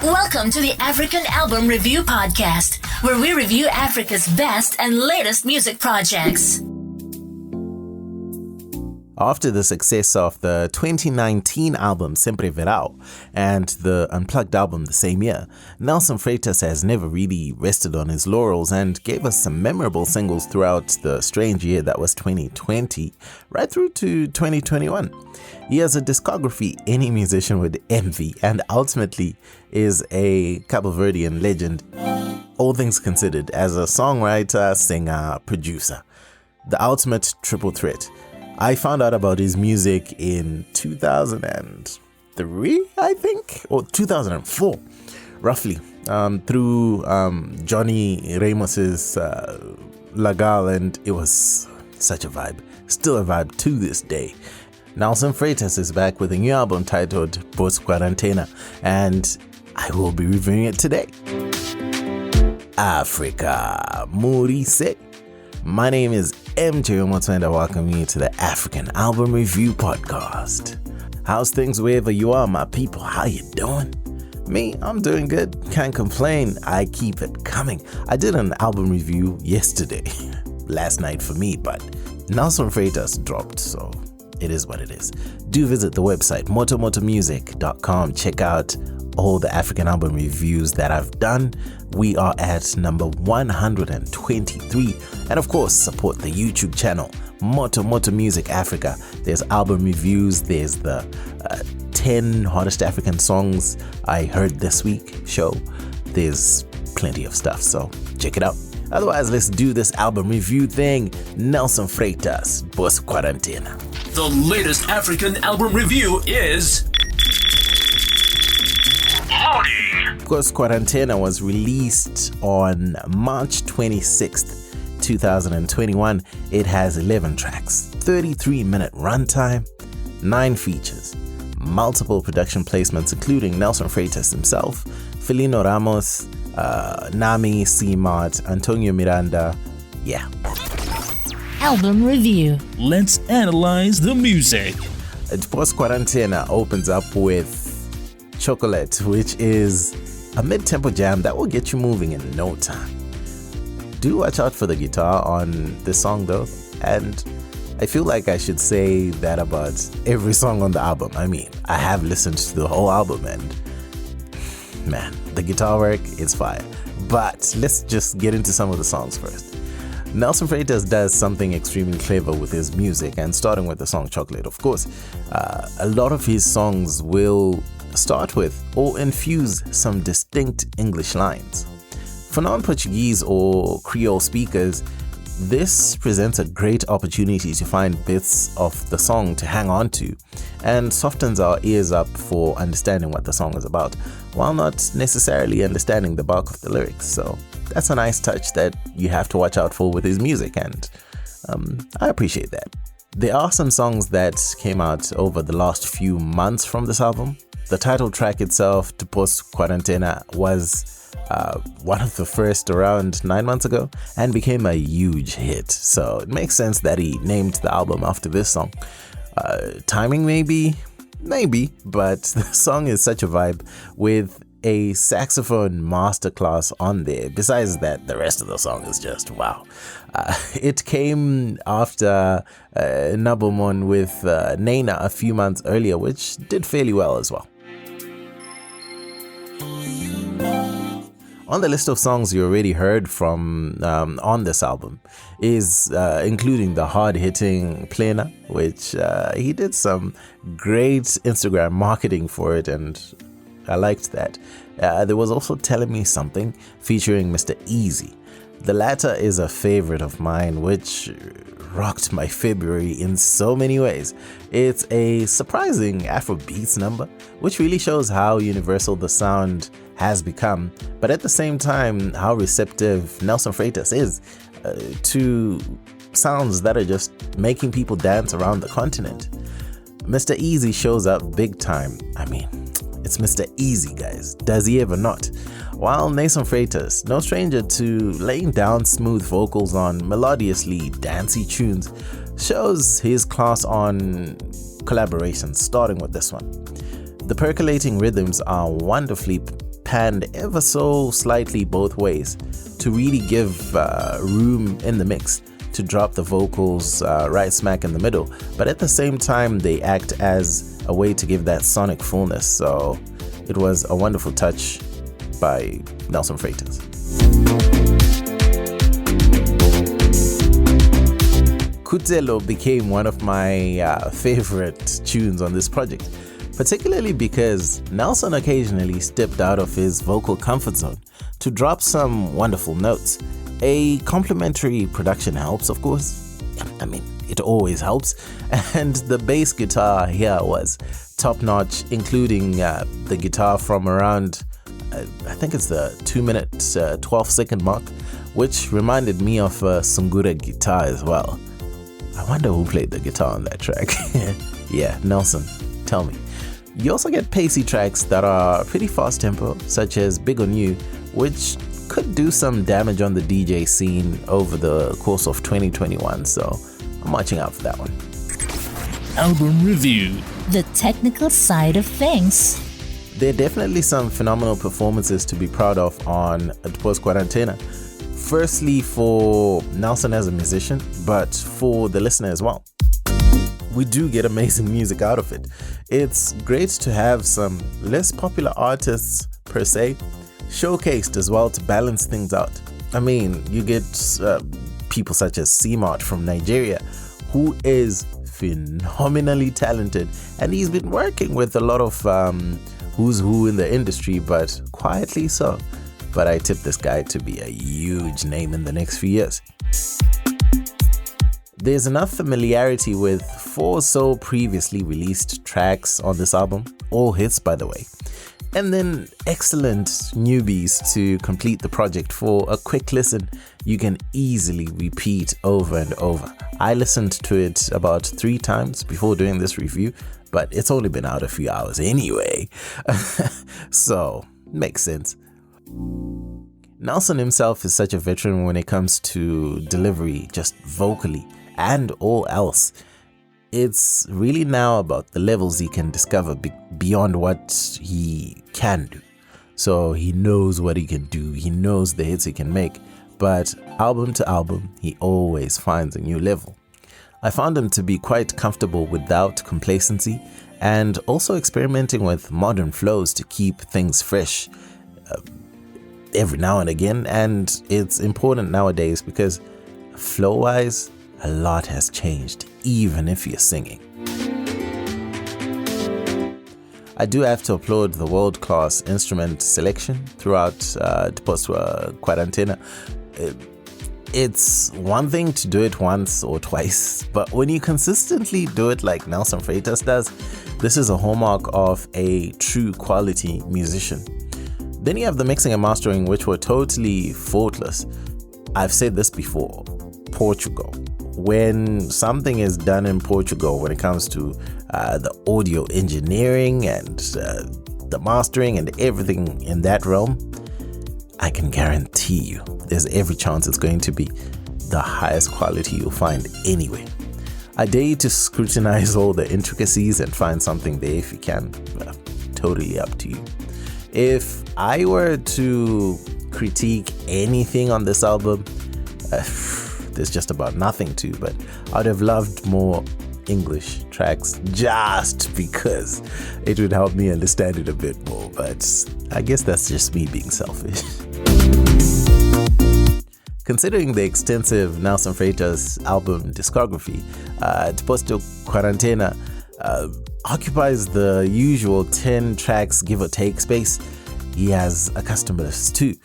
Welcome to the African Album Review Podcast, where we review Africa's best and latest music projects. After the success of the 2019 album Sempre Verao and the Unplugged album the same year, Nelson Freitas has never really rested on his laurels and gave us some memorable singles throughout the strange year that was 2020, right through to 2021. He has a discography any musician would envy and ultimately is a Cabo Verdean legend, all things considered, as a songwriter, singer, producer. The ultimate triple threat. I found out about his music in 2003, I think, or 2004, roughly, through Johnny Ramos's Lagal, and it was such a vibe, still a vibe to this day. Nelson Freitas is back with a new album titled Dpos Quarentena, and I will be reviewing it today. Africa Murise. My name is MJ Wemoto and I welcome you to the African Album Review Podcast. How's things wherever you are, my people? How you doing? Me, I'm doing good. Can't complain. I keep it coming. I did an album review yesterday, last night for me, but Nelson Freitas dropped, so it is what it is. Do visit the website, motomotomusic.com. Check out all the African album reviews that I've done. We are at number 123. And of course, support the YouTube channel, Moto Music Africa. There's album reviews. There's the 10 hottest African songs I heard this week show. There's plenty of stuff, so check it out. Otherwise, let's do this album review thing. Nelson Freitas, Dpos Quarentena. The latest African album review is Dpos Quarentena was released on March 26th, 2021. It has 11 tracks, 33-minute runtime, 9 features, multiple production placements including Nelson Freitas himself, Felino Ramos, Nami, C-Mart, Antonio Miranda. Yeah. Album review. Let's analyze the music. Dpos Quarentena opens up with Chocolate, which is a mid-tempo jam that will get you moving in no time. Do watch out for the guitar on this song though, and I feel like I should say that about every song on the album. I mean, I have listened to the whole album and man, the guitar work is fire. But let's just get into some of the songs first. Nelson Freitas does something extremely clever with his music, and starting with the song Chocolate, of course, a lot of his songs will start with or infuse some distinct English lines. For non-Portuguese or Creole speakers, this presents a great opportunity to find bits of the song to hang on to and softens our ears up for understanding what the song is about, while not necessarily understanding the bulk of the lyrics. So that's a nice touch that you have to watch out for with his music, and I appreciate that. There are some songs that came out over the last few months from this album. The title track itself, Dpos Quarentena, was one of the first around 9 months ago and became a huge hit. So it makes sense that he named the album after this song. Timing maybe, but the song is such a vibe with a saxophone masterclass on there. Besides that, the rest of the song is just wow. It came after Nabomon with Nena a few months earlier, which did fairly well as well. On the list of songs you already heard from on this album is including the hard-hitting Plena, which he did some great Instagram marketing for it, and I liked that. There was also Telling Me Something featuring Mr. Easy. The latter is a favorite of mine, which rocked my February in so many ways. It's a surprising Afrobeats number, which really shows how universal the sound has become, but at the same time, how receptive Nelson Freitas is to sounds that are just making people dance around the continent. Mr. Easy shows up big time. I mean, it's Mr. Easy, guys. Does he ever not? While Nelson Freitas, no stranger to laying down smooth vocals on melodiously dancey tunes, shows his class on collaborations, starting with this one. The percolating rhythms are wonderfully panned ever so slightly both ways to really give room in the mix to drop the vocals right smack in the middle, but at the same time they act as a way to give that sonic fullness. So it was a wonderful touch by Nelson Freitas. Kutelo became one of my favorite tunes on this project, particularly because Nelson occasionally stepped out of his vocal comfort zone to drop some wonderful notes. A complementary production helps, of course. I mean, it always helps. And the bass guitar here was top-notch, including the guitar from around, I think it's the 2-minute, 12-second mark, which reminded me of a Sungura guitar as well. I wonder who played the guitar on that track. Yeah, Nelson, tell me. You also get pacey tracks that are pretty fast tempo, such as Big On You, which could do some damage on the DJ scene over the course of 2021, so I'm watching out for that one. Album review. The technical side of things. There are definitely some phenomenal performances to be proud of on Dpos Quarentena. Firstly, for Nelson as a musician, but for the listener as well. We do get amazing music out of it. It's great to have some less popular artists per se showcased as well to balance things out. I mean, you get people such as C-Mart from Nigeria, who is phenomenally talented, and he's been working with a lot of who's who in the industry, but quietly so. But I tip this guy to be a huge name in the next few years. There's enough familiarity with 4 so previously released tracks on this album, all hits by the way, and then excellent newbies to complete the project. For a quick listen, you can easily repeat over and over. I listened to it about 3 times before doing this review, but it's only been out a few hours anyway. So, makes sense. Nelson himself is such a veteran when it comes to delivery, just vocally and all else. It's really now about the levels he can discover beyond what he can do. So he knows what he can do, he knows the hits he can make, but album to album, he always finds a new level. I found him to be quite comfortable without complacency, and also experimenting with modern flows to keep things fresh every now and again. And it's important nowadays because flow-wise, a lot has changed, even if you're singing. I do have to applaud the world-class instrument selection throughout Dpos Quarentena. It's one thing to do it once or twice, but when you consistently do it like Nelson Freitas does, this is a hallmark of a true quality musician. Then you have the mixing and mastering, which were totally faultless. I've said this before, Portugal. When something is done in Portugal, when it comes to the audio engineering and the mastering and everything in that realm, I can guarantee you there's every chance it's going to be the highest quality you'll find anyway. I dare you to scrutinize all the intricacies and find something there if you can. Totally up to you. If I were to critique anything on this album, there's just about nothing to, but I'd have loved more English tracks just because it would help me understand it a bit more, but I guess that's just me being selfish. Considering the extensive Nelson Freitas album discography, Dpos Quarentena occupies the usual 10 tracks give or take space he has accustomed us to.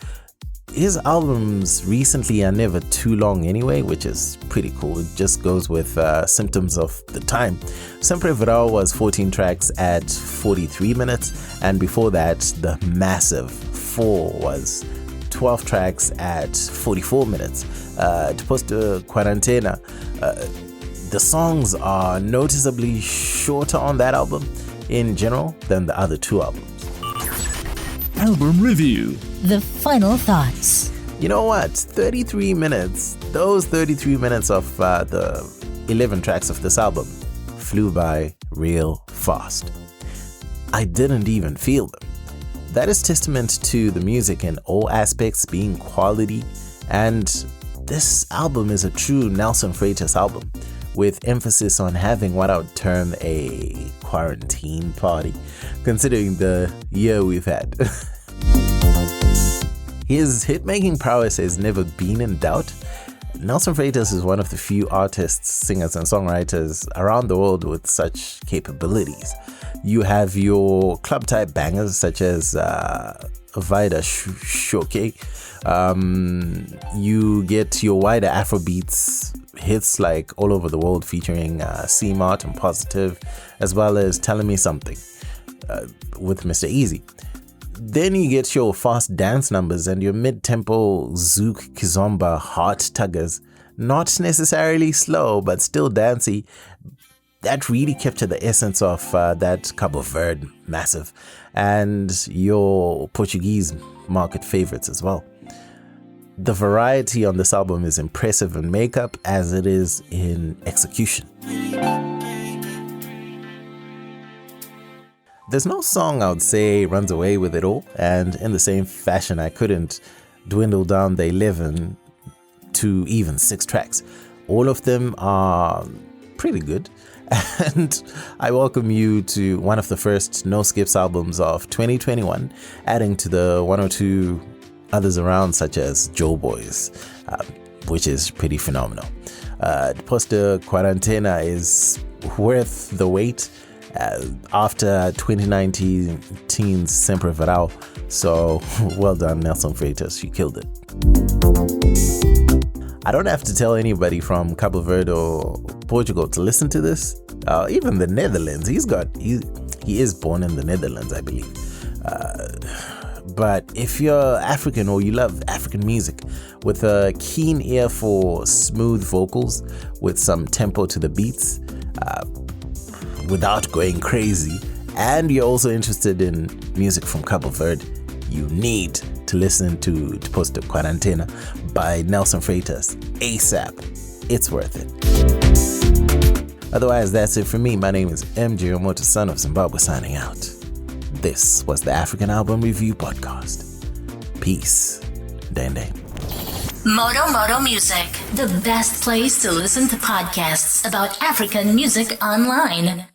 His albums recently are never too long anyway, which is pretty cool. It just goes with symptoms of the time. Sempre Verao was 14 tracks at 43 minutes, and before that, the massive 4 was 12 tracks at 44 minutes. Dpos Quarentena, the songs are noticeably shorter on that album in general than the other 2 albums. Album review. The final thoughts. You know what? 33 minutes. Those 33 minutes of the 11 tracks of this album flew by real fast. I didn't even feel them. That is testament to the music in all aspects being quality, and this album is a true Nelson Freitas album, with emphasis on having what I would term a quarantine party, considering the year we've had. His hit-making prowess has never been in doubt. Nelson Freitas is one of the few artists, singers, and songwriters around the world with such capabilities. You have your club-type bangers such as Vida Shoke. You get your wider Afrobeats hits like All Over the World featuring C-Mart and Positive, as well as Telling Me Something with Mr. Easy. Then you get your fast dance numbers and your mid-tempo Zouk Kizomba heart tuggers, not necessarily slow but still dancey. That really captured the essence of that Cabo Verde massive, and your Portuguese market favorites as well. The variety on this album is impressive in makeup as it is in execution. There's no song I would say runs away with it all, and in the same fashion I couldn't dwindle down the 11 to even 6 tracks. All of them are pretty good, and I welcome you to one of the first No Skips albums of 2021, adding to the 1 or 2 others around such as Joe Boys, which is pretty phenomenal. Dpos Quarentena is worth the wait after 2019's Sempre Verao, so well done Nelson Freitas, you killed it. I don't have to tell anybody from Cabo Verde or Portugal to listen to this. Even the Netherlands, he is born in the Netherlands, I believe. But if you're African or you love African music with a keen ear for smooth vocals with some tempo to the beats, without going crazy, and you're also interested in music from Cabo Verde, you need to listen to Dpos Quarentena by Nelson Freitas ASAP. It's worth it. Otherwise, that's it for me. My name is MJ Wemoto, son of Zimbabwe, signing out. This was the African Album Review Podcast. Peace. Dende. Moto Music, the best place to listen to podcasts about African music online.